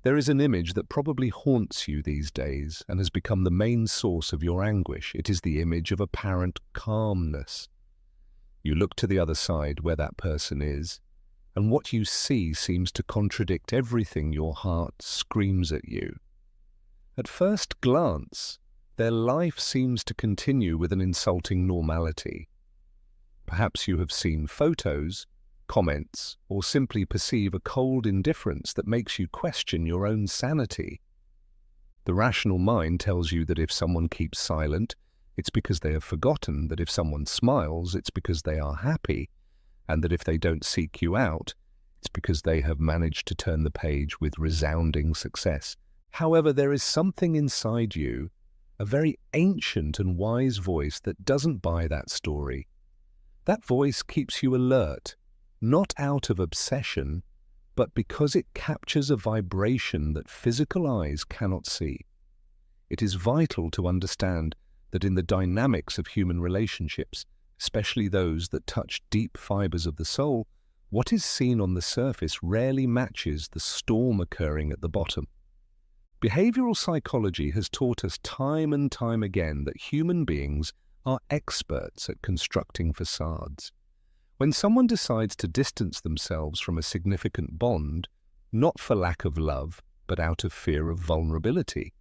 There is an image that probably haunts you these days and has become the main source of your anguish. It is the image of apparent calmness. You look to the other side where that person is, and what you see seems to contradict everything your heart screams at you. At first glance, their life seems to continue with an insulting normality. Perhaps you have seen photos, comments, or simply perceive a cold indifference that makes you question your own sanity. The rational mind tells you that if someone keeps silent, it's because they have forgotten; that if someone smiles, it's because they are happy; and that if they don't seek you out, it's because they have managed to turn the page with resounding success. However, there is something inside you, a very ancient and wise voice that doesn't buy that story. That voice keeps you alert, not out of obsession, but because it captures a vibration that physical eyes cannot see. It is vital to understand that in the dynamics of human relationships, especially those that touch deep fibers of the soul, what is seen on the surface rarely matches the storm occurring at the bottom. Behavioral psychology has taught us time and time again that human beings are experts at constructing facades. When someone decides to distance themselves from a significant bond, not for lack of love, but out of fear of vulnerability,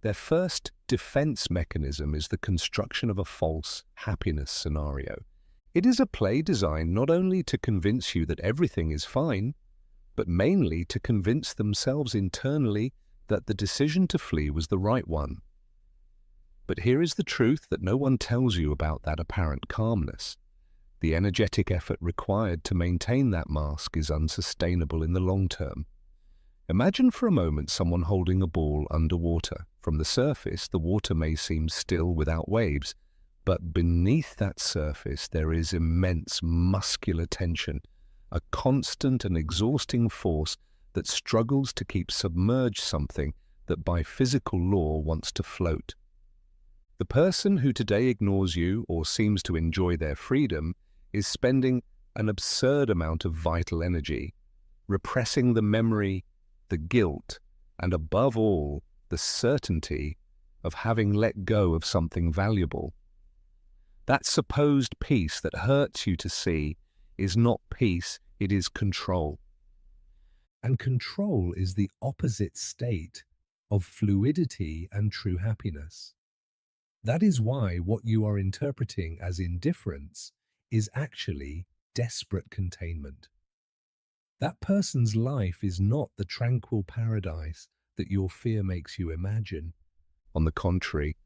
their first defense mechanism is the construction of a false happiness scenario. It is a play designed not only to convince you that everything is fine, but mainly to convince themselves internally that the decision to flee was the right one. But here is the truth that no one tells you about that apparent calmness. The energetic effort required to maintain that mask is unsustainable in the long term. Imagine for a moment someone holding a ball underwater. From the surface, the water may seem still without waves, but beneath that surface there is immense muscular tension, a constant and exhausting force that struggles to keep submerged something that by physical law wants to float. The person who today ignores you or seems to enjoy their freedom is spending an absurd amount of vital energy, repressing the memory, the guilt, and above all, the certainty of having let go of something valuable. That supposed peace that hurts you to see is not peace, it is control. And control is the opposite state of fluidity and true happiness. That is why what you are interpreting as indifference is actually desperate containment. That person's life is not the tranquil paradise that your fear makes you imagine. On the contrary,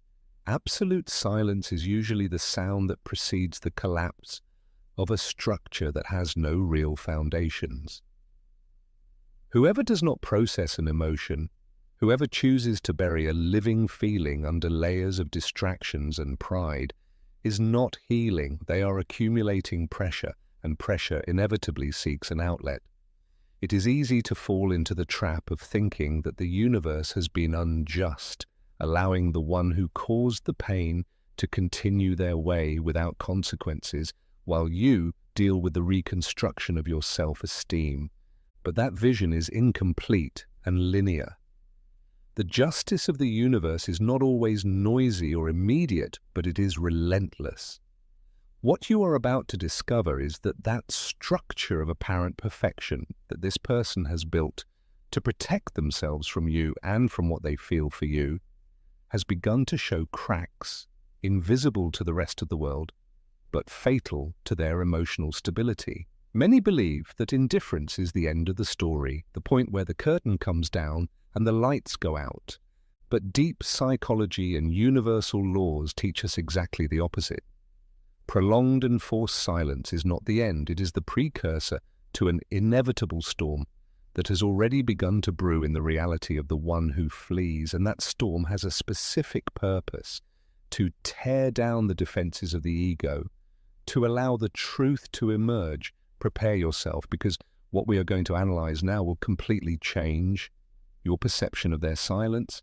absolute silence is usually the sound that precedes the collapse of a structure that has no real foundations. Whoever does not process an emotion, whoever chooses to bury a living feeling under layers of distractions and pride, is not healing. They are accumulating pressure, and pressure inevitably seeks an outlet. It is easy to fall into the trap of thinking that the universe has been unjust, allowing the one who caused the pain to continue their way without consequences, while you deal with the reconstruction of your self-esteem. But that vision is incomplete and linear. The justice of the universe is not always noisy or immediate, but it is relentless. What you are about to discover is that that structure of apparent perfection that this person has built to protect themselves from you and from what they feel for you has begun to show cracks, invisible to the rest of the world, but fatal to their emotional stability. Many believe that indifference is the end of the story, the point where the curtain comes down and the lights go out. But deep psychology and universal laws teach us exactly the opposite. Prolonged and forced silence is not the end, it is the precursor to an inevitable storm that has already begun to brew in the reality of the one who flees, and that storm has a specific purpose: to tear down the defenses of the ego, to allow the truth to emerge. Prepare yourself, because what we are going to analyze now will completely change your perception of their silence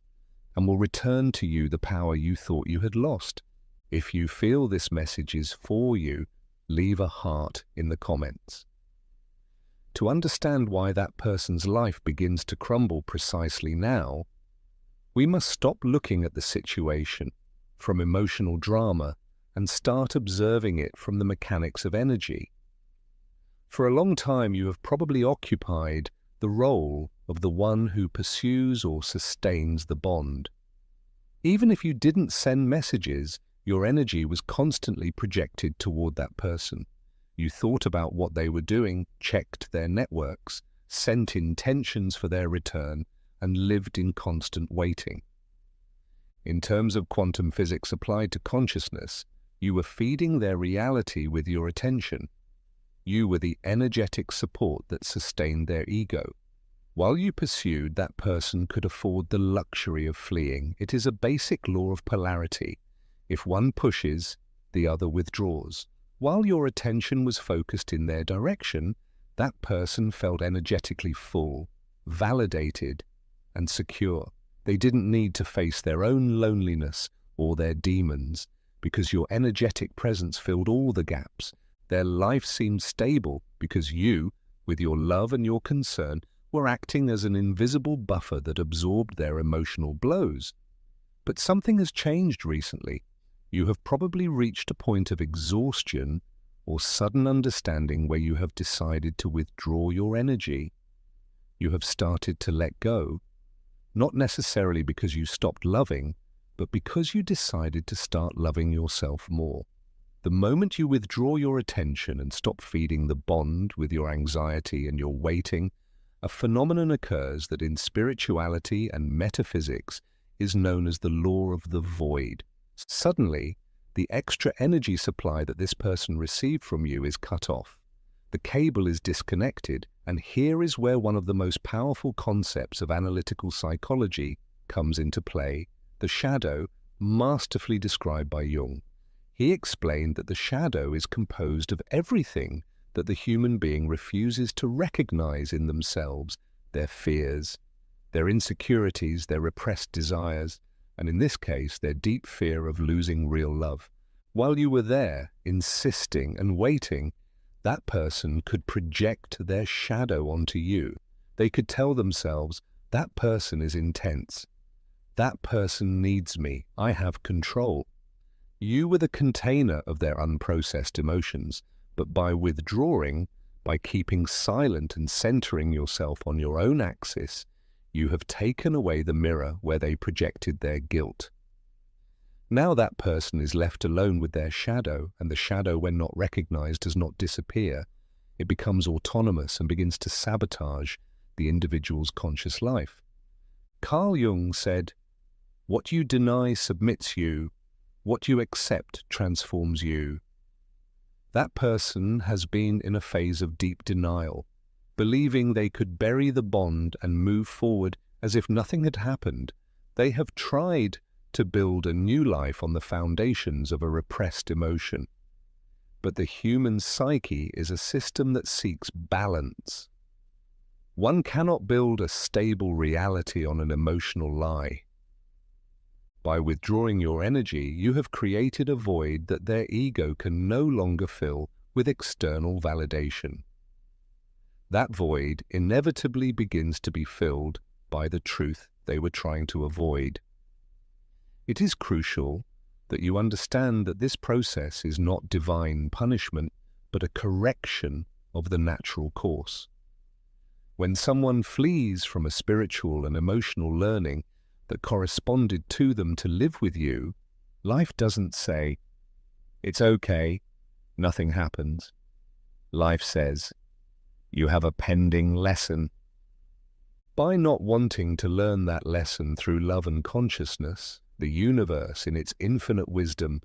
and will return to you the power you thought you had lost. If you feel this message is for you, leave a heart in the comments. To understand why that person's life begins to crumble precisely now, we must stop looking at the situation from emotional drama and start observing it from the mechanics of energy. For a long time you have probably occupied the role of the one who pursues or sustains the bond. Even if you didn't send messages, your energy was constantly projected toward that person. You thought about what they were doing, checked their networks, sent intentions for their return, and lived in constant waiting. In terms of quantum physics applied to consciousness, you were feeding their reality with your attention. You were the energetic support that sustained their ego. While you pursued, that person could afford the luxury of fleeing. It is a basic law of polarity. If one pushes, the other withdraws. While your attention was focused in their direction, that person felt energetically full, validated, and secure. They didn't need to face their own loneliness or their demons, because your energetic presence filled all the gaps. Their life seemed stable because you, with your love and your concern, were acting as an invisible buffer that absorbed their emotional blows. But something has changed recently. You have probably reached a point of exhaustion or sudden understanding where you have decided to withdraw your energy. You have started to let go, not necessarily because you stopped loving, but because you decided to start loving yourself more. The moment you withdraw your attention and stop feeding the bond with your anxiety and your waiting, a phenomenon occurs that in spirituality and metaphysics is known as the law of the void. Suddenly, the extra energy supply that this person received from you is cut off. The cable is disconnected, and here is where one of the most powerful concepts of analytical psychology comes into play: the shadow, masterfully described by Jung. He explained that the shadow is composed of everything that the human being refuses to recognize in themselves: their fears, their insecurities, their repressed desires, and in this case, their deep fear of losing real love. While you were there, insisting and waiting, that person could project their shadow onto you. They could tell themselves, that person is intense. That person needs me. I have control. You were the container of their unprocessed emotions, but by withdrawing, by keeping silent and centering yourself on your own axis, you have taken away the mirror where they projected their guilt. Now that person is left alone with their shadow, and the shadow, when not recognized, does not disappear. It becomes autonomous and begins to sabotage the individual's conscious life. Carl Jung said, "What you deny submits you. What you accept transforms you." That person has been in a phase of deep denial, believing they could bury the bond and move forward as if nothing had happened. They have tried to build a new life on the foundations of a repressed emotion. But the human psyche is a system that seeks balance. One cannot build a stable reality on an emotional lie. By withdrawing your energy, you have created a void that their ego can no longer fill with external validation. That void inevitably begins to be filled by the truth they were trying to avoid. It is crucial that you understand that this process is not divine punishment, but a correction of the natural course. When someone flees from a spiritual and emotional learning that corresponded to them to live with you, life doesn't say, "It's okay, nothing happens." Life says, "You have a pending lesson." By not wanting to learn that lesson through love and consciousness, the universe, in its infinite wisdom,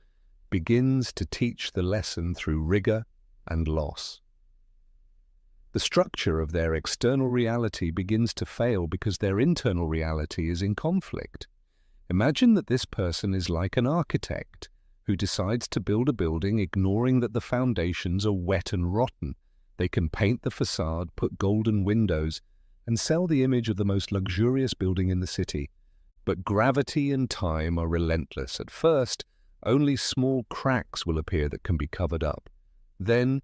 begins to teach the lesson through rigor and loss. The structure of their external reality begins to fail because their internal reality is in conflict. Imagine that this person is like an architect who decides to build a building ignoring that the foundations are wet and rotten. They can paint the facade, put golden windows, and sell the image of the most luxurious building in the city. But gravity and time are relentless. At first, only small cracks will appear that can be covered up. Then,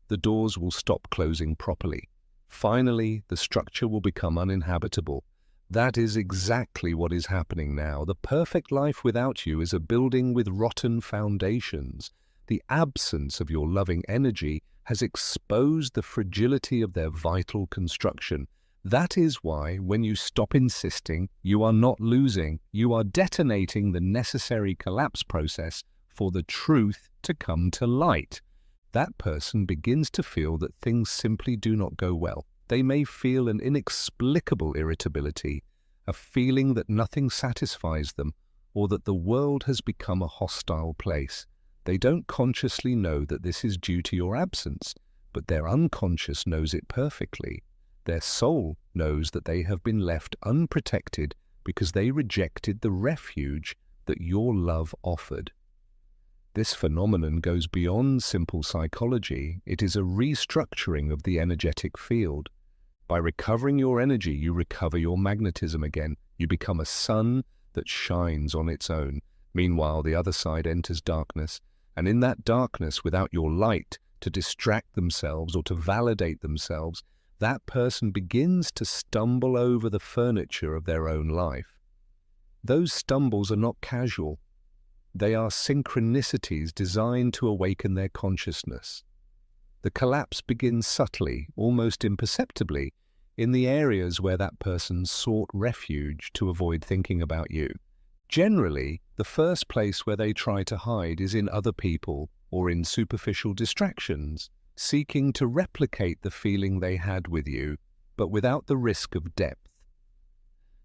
the doors will stop closing properly. Finally, the structure will become uninhabitable. That is exactly what is happening now. The perfect life without you is a building with rotten foundations. The absence of your loving energy has exposed the fragility of their vital construction. That is why, when you stop insisting, you are not losing. You are detonating the necessary collapse process for the truth to come to light. That person begins to feel that things simply do not go well. They may feel an inexplicable irritability, a feeling that nothing satisfies them, or that the world has become a hostile place. They don't consciously know that this is due to your absence, but their unconscious knows it perfectly. Their soul knows that they have been left unprotected because they rejected the refuge that your love offered. This phenomenon goes beyond simple psychology. It is a restructuring of the energetic field. By recovering your energy, you recover your magnetism again. You become a sun that shines on its own. Meanwhile, the other side enters darkness, and in that darkness, without your light to distract themselves or to validate themselves, that person begins to stumble over the furniture of their own life. Those stumbles are not casual. They are synchronicities designed to awaken their consciousness. The collapse begins subtly, almost imperceptibly, in the areas where that person sought refuge to avoid thinking about you. Generally, the first place where they try to hide is in other people or in superficial distractions, seeking to replicate the feeling they had with you, but without the risk of depth.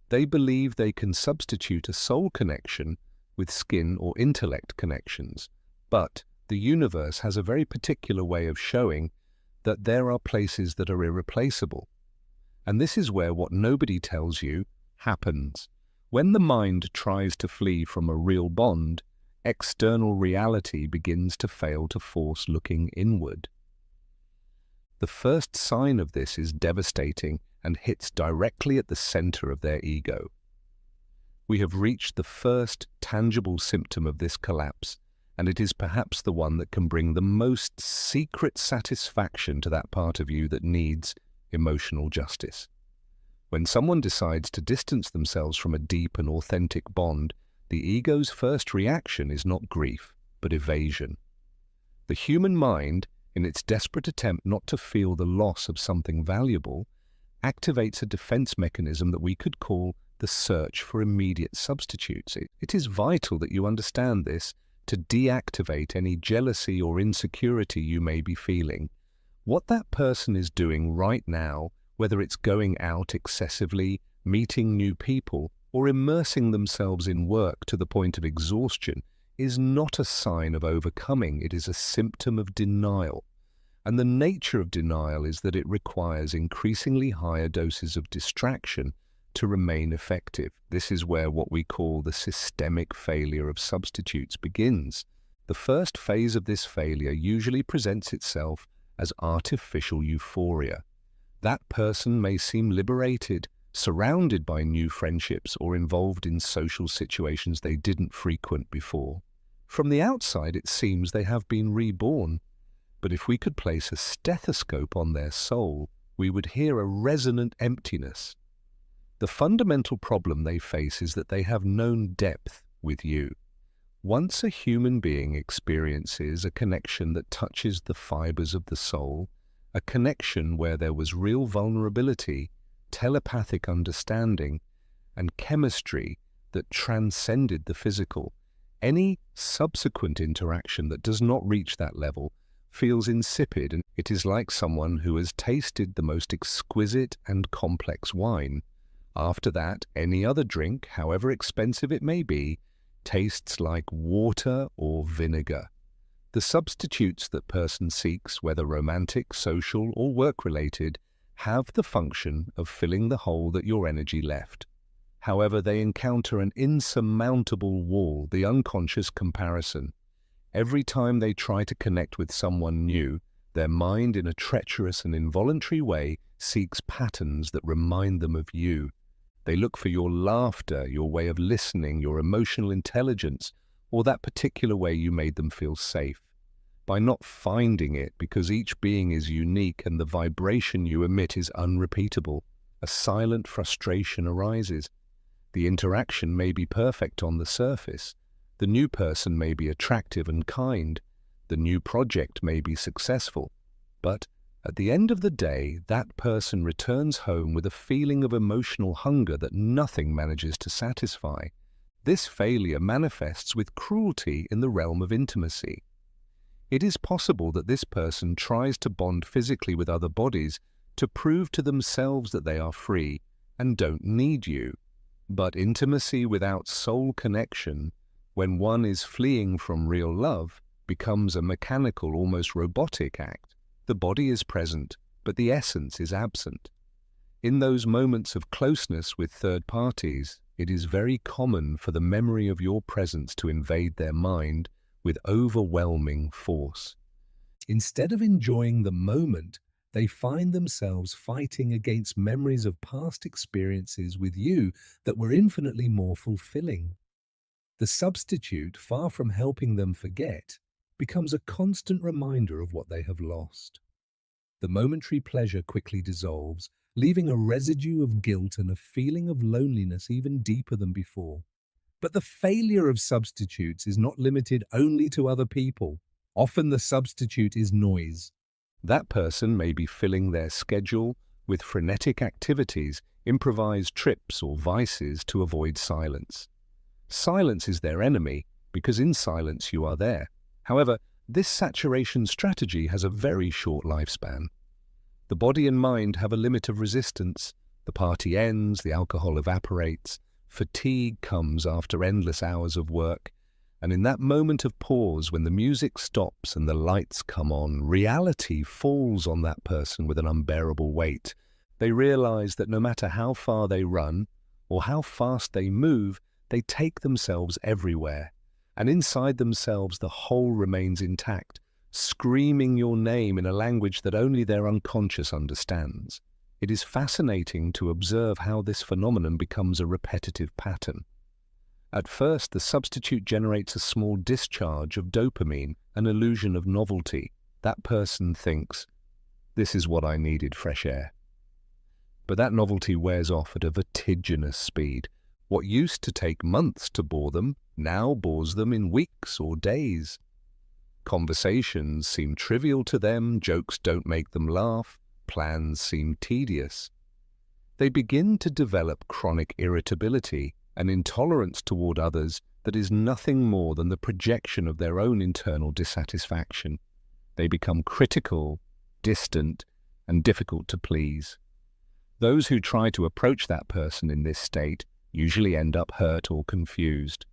They believe they can substitute a soul connection with skin or intellect connections, but the universe has a very particular way of showing that there are places that are irreplaceable. And this is where what nobody tells you happens. When the mind tries to flee from a real bond, external reality begins to fail to force looking inward. The first sign of this is devastating and hits directly at the center of their ego. We have reached the first tangible symptom of this collapse, and it is perhaps the one that can bring the most secret satisfaction to that part of you that needs emotional justice. When someone decides to distance themselves from a deep and authentic bond, the ego's first reaction is not grief, but evasion. The human mind, in its desperate attempt not to feel the loss of something valuable, activates a defense mechanism that we could call the search for immediate substitutes. It is vital that you understand this to deactivate any jealousy or insecurity you may be feeling. What that person is doing right now, whether it's going out excessively, meeting new people, or immersing themselves in work to the point of exhaustion, is not a sign of overcoming. It is a symptom of denial. And the nature of denial is that it requires increasingly higher doses of distraction to remain effective. This is where what we call the systemic failure of substitutes begins. The first phase of this failure usually presents itself as artificial euphoria. That person may seem liberated, surrounded by new friendships, or involved in social situations they didn't frequent before. From the outside, it seems they have been reborn. But if we could place a stethoscope on their soul, we would hear a resonant emptiness. The fundamental problem they face is that they have known depth with you. Once a human being experiences a connection that touches the fibers of the soul, a connection where there was real vulnerability, telepathic understanding, and chemistry that transcended the physical, any subsequent interaction that does not reach that level feels insipid, and it is like someone who has tasted the most exquisite and complex wine. After that, any other drink, however expensive it may be, tastes like water or vinegar. The substitutes that person seeks, whether romantic, social, or work-related, have the function of filling the hole that your energy left. However, they encounter an insurmountable wall, the unconscious comparison. Every time they try to connect with someone new, their mind, in a treacherous and involuntary way, seeks patterns that remind them of you. They look for your laughter, your way of listening, your emotional intelligence, or that particular way you made them feel safe. by not finding it, because each being is unique and the vibration you emit is unrepeatable. A silent frustration arises. The interaction may be perfect on the surface. The new person may be attractive and kind. The new project may be successful. But at the end of the day, that person returns home with a feeling of emotional hunger that nothing manages to satisfy. This failure manifests with cruelty in the realm of intimacy. It is possible that this person tries to bond physically with other bodies to prove to themselves that they are free and don't need you. But intimacy without soul connection, when one is fleeing from real love, becomes a mechanical, almost robotic act. The body is present, but the essence is absent. In those moments of closeness with third parties, it is very common for the memory of your presence to invade their mind with overwhelming force. Instead of enjoying the moment, they find themselves fighting against memories of past experiences with you that were infinitely more fulfilling. The substitute, far from helping them forget, becomes a constant reminder of what they have lost. The momentary pleasure quickly dissolves, leaving a residue of guilt and a feeling of loneliness even deeper than before. But the failure of substitutes is not limited only to other people. Often the substitute is noise. That person may be filling their schedule with frenetic activities, improvised trips or vices to avoid silence. Silence is their enemy, because in silence you are there. However, this saturation strategy has a very short lifespan. The body and mind have a limit of resistance. The party ends, the alcohol evaporates, fatigue comes after endless hours of work, and in that moment of pause, when the music stops and the lights come on, reality falls on that person with an unbearable weight. They realize that no matter how far they run or how fast they move, they take themselves everywhere, and inside themselves the whole remains intact, screaming your name in a language that only their unconscious understands. It is fascinating to observe how this phenomenon becomes a repetitive pattern. At first, the substitute generates a small discharge of dopamine, an illusion of novelty. That person thinks, "This is what I needed, fresh air." But that novelty wears off at a vertiginous speed. What used to take months to bore them now bores them in weeks or days. Conversations seem trivial to them, jokes don't make them laugh, plans seem tedious. They begin to develop chronic irritability, an intolerance toward others that is nothing more than the projection of their own internal dissatisfaction. They become critical, distant, and difficult to please. Those who try to approach that person in this state usually end up hurt or confused,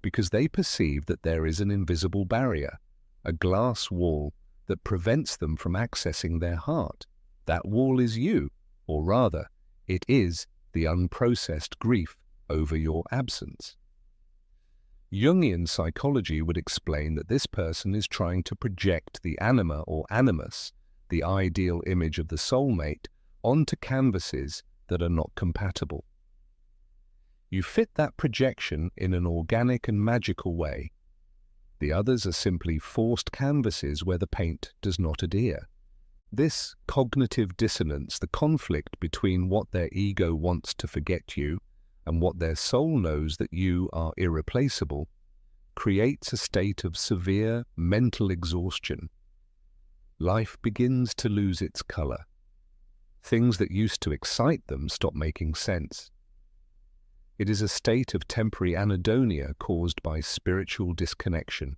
because they perceive that there is an invisible barrier, a glass wall that prevents them from accessing their heart. That wall is you, or rather, it is the unprocessed grief over your absence. Jungian psychology would explain that this person is trying to project the anima or animus, the ideal image of the soulmate, onto canvases that are not compatible. You fit that projection in an organic and magical way. The others are simply forced canvases where the paint does not adhere. This cognitive dissonance, the conflict between what their ego wants to forget you and what their soul knows that you are irreplaceable, creates a state of severe mental exhaustion. Life begins to lose its color. Things that used to excite them stop making sense. It is a state of temporary anhedonia caused by spiritual disconnection.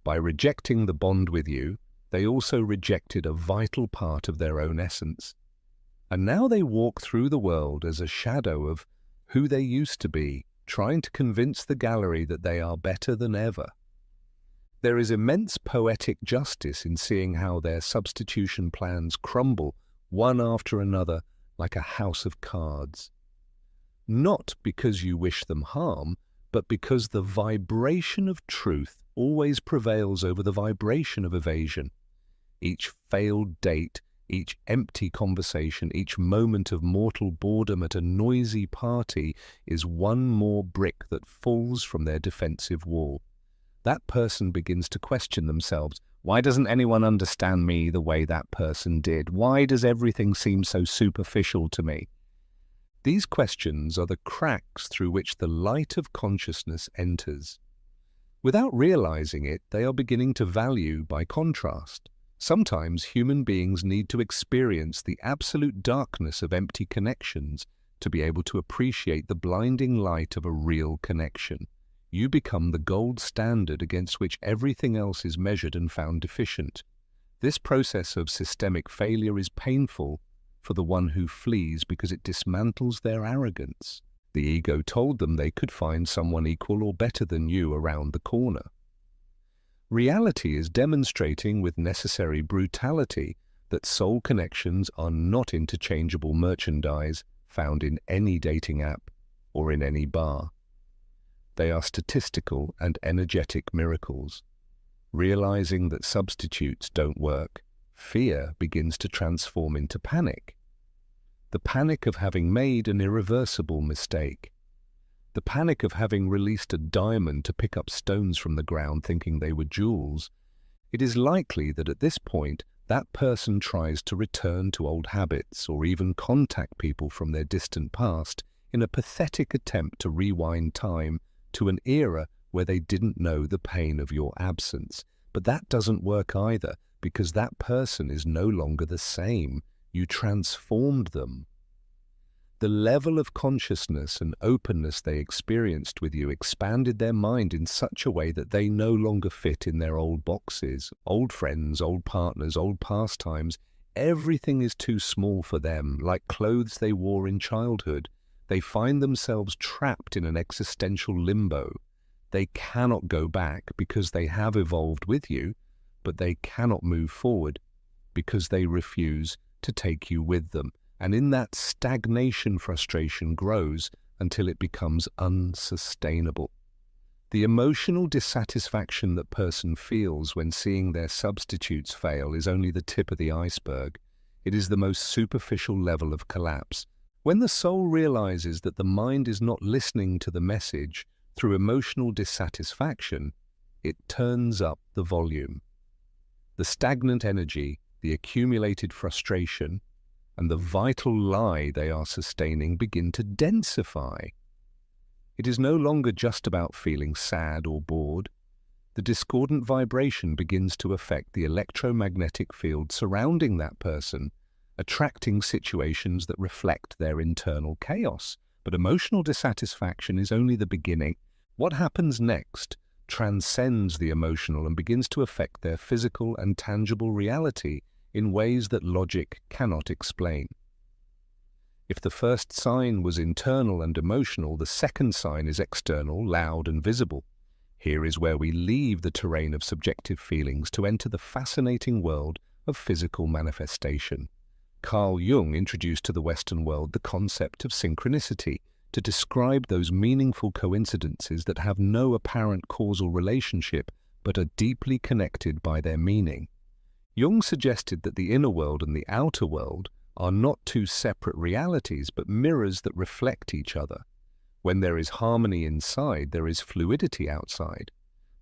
By rejecting the bond with you, they also rejected a vital part of their own essence. And now they walk through the world as a shadow of who they used to be, trying to convince the gallery that they are better than ever. There is immense poetic justice in seeing how their substitution plans crumble one after another like a house of cards. Not because you wish them harm, but because the vibration of truth always prevails over the vibration of evasion. Each failed date, each empty conversation, each moment of mortal boredom at a noisy party is one more brick that falls from their defensive wall. that person begins to question themselves. Why doesn't anyone understand me the way that person did? Why does everything seem so superficial to me? These questions are the cracks through which the light of consciousness enters. Without realizing it, they are beginning to value by contrast. Sometimes human beings need to experience the absolute darkness of empty connections to be able to appreciate the blinding light of a real connection. You become the gold standard against which everything else is measured and found deficient. This process of systemic failure is painful for the one who flees because it dismantles their arrogance. The ego told them they could find someone equal or better than you around the corner. Reality is demonstrating with necessary brutality that soul connections are not interchangeable merchandise found in any dating app or in any bar. They are statistical and energetic miracles. Realizing that substitutes don't work, fear begins to transform into panic. The panic of having made an irreversible mistake. The panic of having released a diamond to pick up stones from the ground thinking they were jewels. It is likely that at this point, that person tries to return to old habits or even contact people from their distant past in a pathetic attempt to rewind time to an era where they didn't know the pain of your absence. But that doesn't work either, because that person is no longer the same. You transformed them. The level of consciousness and openness they experienced with you expanded their mind in such a way that they no longer fit in their old boxes, old friends, old partners, old pastimes. Everything is too small for them, like clothes they wore in childhood. They find themselves trapped in an existential limbo. They cannot go back because they have evolved with you, but they cannot move forward because they refuse to take you with them. And in that stagnation, frustration grows until it becomes unsustainable. The emotional dissatisfaction that person feels when seeing their substitutes fail is only the tip of the iceberg. It is the most superficial level of collapse. When the soul realizes that the mind is not listening to the message through emotional dissatisfaction, it turns up the volume. The stagnant energy, the accumulated frustration, and the vital lie they are sustaining begin to densify. It is no longer just about feeling sad or bored. The discordant vibration begins to affect the electromagnetic field surrounding that person, attracting situations that reflect their internal chaos. But emotional dissatisfaction is only the beginning. What happens next transcends the emotional and begins to affect their physical and tangible reality in ways that logic cannot explain. If the first sign was internal and emotional, the second sign is external, loud and visible. Here is where we leave the terrain of subjective feelings to enter the fascinating world of physical manifestation. Carl Jung introduced to the Western world the concept of synchronicity to describe those meaningful coincidences that have no apparent causal relationship but are deeply connected by their meaning. Jung suggested that the inner world and the outer world are not two separate realities but mirrors that reflect each other. When there is harmony inside, there is fluidity outside.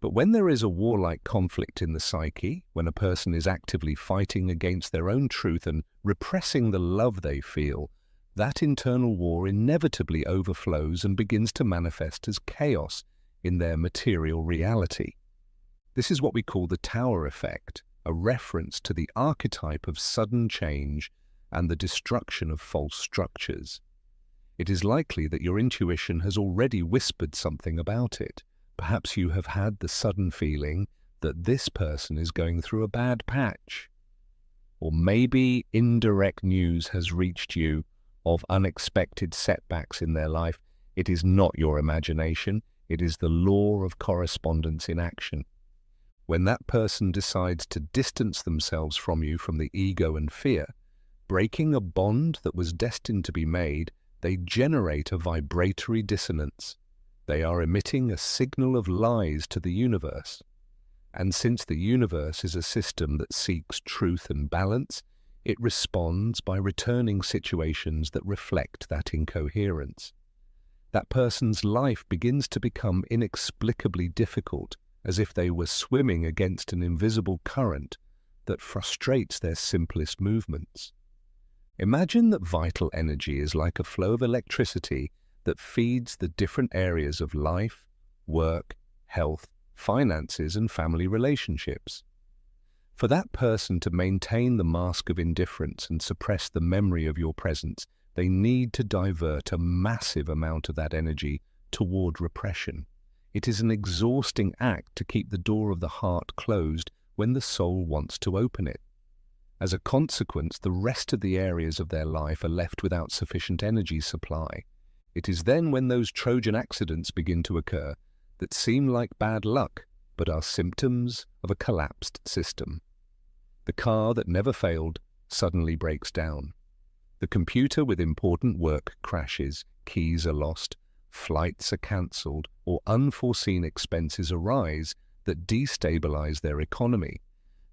But when there is a warlike conflict in the psyche, when a person is actively fighting against their own truth and repressing the love they feel, that internal war inevitably overflows and begins to manifest as chaos in their material reality. This is what we call the tower effect, a reference to the archetype of sudden change and the destruction of false structures. It is likely that your intuition has already whispered something about it. Perhaps you have had the sudden feeling that this person is going through a bad patch. Or maybe indirect news has reached you of unexpected setbacks in their life. It is not your imagination, it is the law of correspondence in action. When that person decides to distance themselves from you from the ego and fear, breaking a bond that was destined to be made, they generate a vibratory dissonance. They are emitting a signal of lies to the universe. And since the universe is a system that seeks truth and balance, it responds by returning situations that reflect that incoherence. That person's life begins to become inexplicably difficult as if they were swimming against an invisible current that frustrates their simplest movements. Imagine that vital energy is like a flow of electricity that feeds the different areas of life, work, health, finances, and family relationships. For that person to maintain the mask of indifference and suppress the memory of your presence, they need to divert a massive amount of that energy toward repression. It is an exhausting act to keep the door of the heart closed when the soul wants to open it. As a consequence, the rest of the areas of their life are left without sufficient energy supply. It is then when those Trojan accidents begin to occur that seem like bad luck, but are symptoms of a collapsed system. The car that never failed suddenly breaks down. The computer with important work crashes, keys are lost, flights are cancelled, or unforeseen expenses arise that destabilize their economy.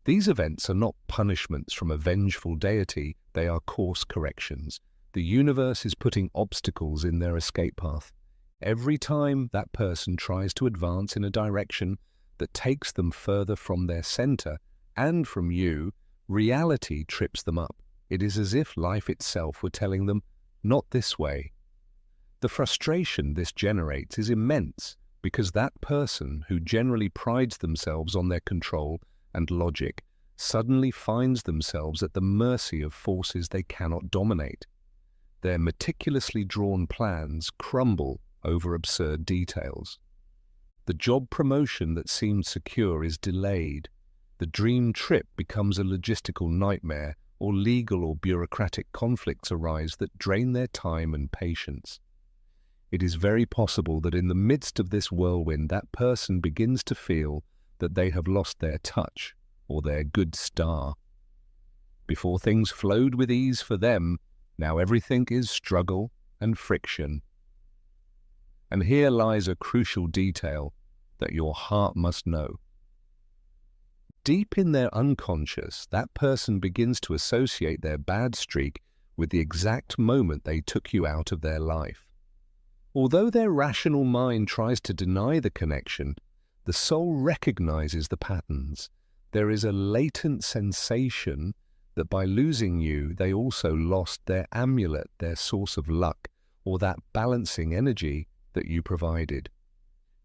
These events are not punishments from a vengeful deity, they are course corrections. The universe is putting obstacles in their escape path. Every time that person tries to advance in a direction that takes them further from their center and from you, reality trips them up. It is as if life itself were telling them, not this way. The frustration this generates is immense because that person, who generally prides themselves on their control and logic, suddenly finds themselves at the mercy of forces they cannot dominate. Their meticulously drawn plans crumble over absurd details. The job promotion that seemed secure is delayed. The dream trip becomes a logistical nightmare, or legal or bureaucratic conflicts arise that drain their time and patience. It is very possible that in the midst of this whirlwind, that person begins to feel that they have lost their touch or their good star. Before things flowed with ease for them, now everything is struggle and friction. And here lies a crucial detail that your heart must know. Deep in their unconscious, that person begins to associate their bad streak with the exact moment they took you out of their life. Although their rational mind tries to deny the connection, the soul recognizes the patterns. There is a latent sensation that by losing you, they also lost their amulet, their source of luck, or that balancing energy that you provided.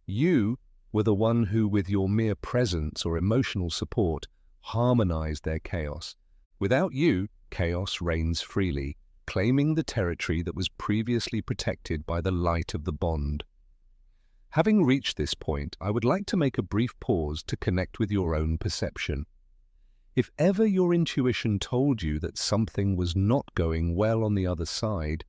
You were the one who, with your mere presence or emotional support, harmonized their chaos. Without you, chaos reigns freely, claiming the territory that was previously protected by the light of the bond. Having reached this point, I would like to make a brief pause to connect with your own perception. If ever your intuition told you that something was not going well on the other side,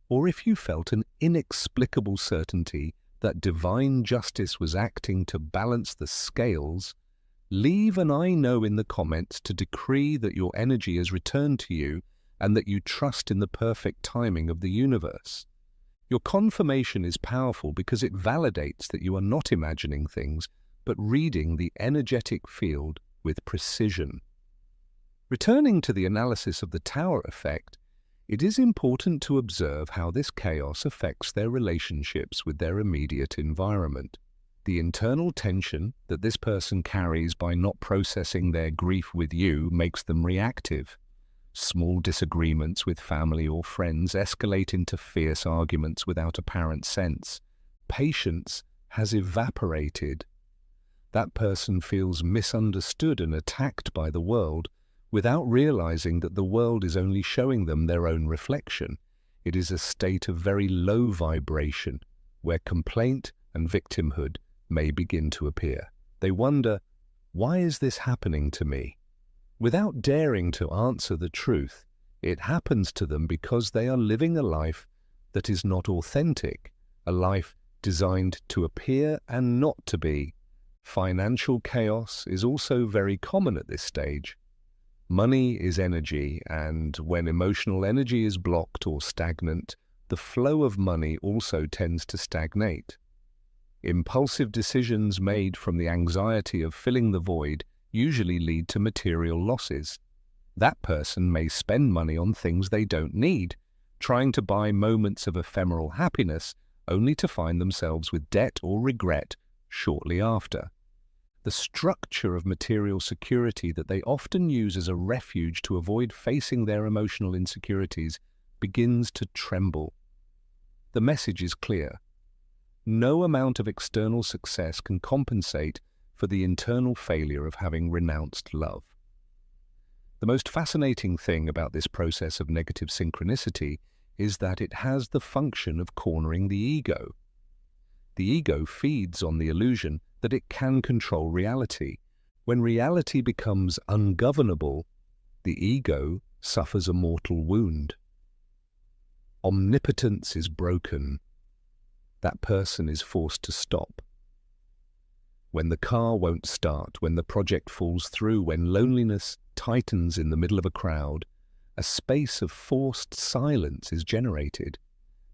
or if you felt an inexplicable certainty that divine justice was acting to balance the scales, leave an I know in the comments to decree that your energy is returned to you and that you trust in the perfect timing of the universe. Your confirmation is powerful because it validates that you are not imagining things, but reading the energetic field with precision. Returning to the analysis of the tower effect, it is important to observe how this chaos affects their relationships with their immediate environment. The internal tension that this person carries by not processing their grief with you makes them reactive. Small disagreements with family or friends escalate into fierce arguments without apparent sense. Patience has evaporated. That person feels misunderstood and attacked by the world, without realizing that the world is only showing them their own reflection. It is a state of very low vibration, where complaint and victimhood may begin to appear. They wonder, why is this happening to me? Without daring to answer the truth, it happens to them because they are living a life that is not authentic, a life designed to appear and not to be. Financial chaos is also very common at this stage. Money is energy, and when emotional energy is blocked or stagnant, the flow of money also tends to stagnate. Impulsive decisions made from the anxiety of filling the void usually lead to material losses. That person may spend money on things they don't need, trying to buy moments of ephemeral happiness only to find themselves with debt or regret shortly after. The structure of material security that they often use as a refuge to avoid facing their emotional insecurities begins to tremble. The message is clear. No amount of external success can compensate for the internal failure of having renounced love. The most fascinating thing about this process of negative synchronicity is that it has the function of cornering the ego. The ego feeds on the illusion that it can control reality. When reality becomes ungovernable, the ego suffers a mortal wound. Omnipotence is broken. That person is forced to stop. When the car won't start, when the project falls through, when loneliness tightens in the middle of a crowd, a space of forced silence is generated,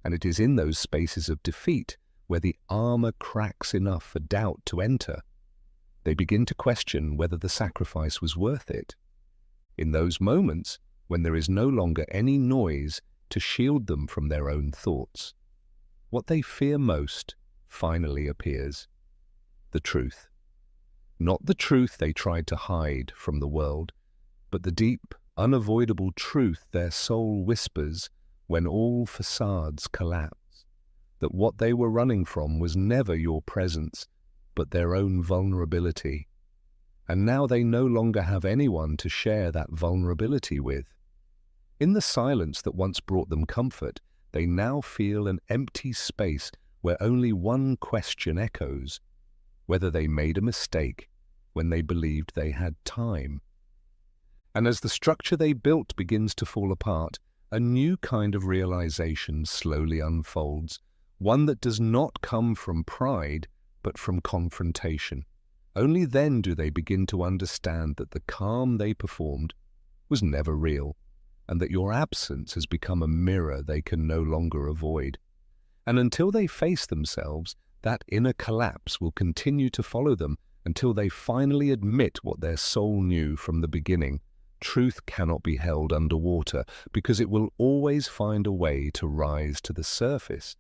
and it is in those spaces of defeat where the armor cracks enough for doubt to enter. They begin to question whether the sacrifice was worth it. In those moments, when there is no longer any noise to shield them from their own thoughts, what they fear most finally appears. The truth. Not the truth they tried to hide from the world, but the deep, unavoidable truth their soul whispers when all facades collapse, that what they were running from was never your presence, but their own vulnerability. And now they no longer have anyone to share that vulnerability with. In the silence that once brought them comfort, they now feel an empty space where only one question echoes: whether they made a mistake when they believed they had time. And as the structure they built begins to fall apart, a new kind of realization slowly unfolds, one that does not come from pride, but from confrontation. Only then do they begin to understand that the calm they performed was never real, and that your absence has become a mirror they can no longer avoid. And until they face themselves, that inner collapse will continue to follow them until they finally admit what their soul knew from the beginning. Truth cannot be held underwater because it will always find a way to rise to the surface.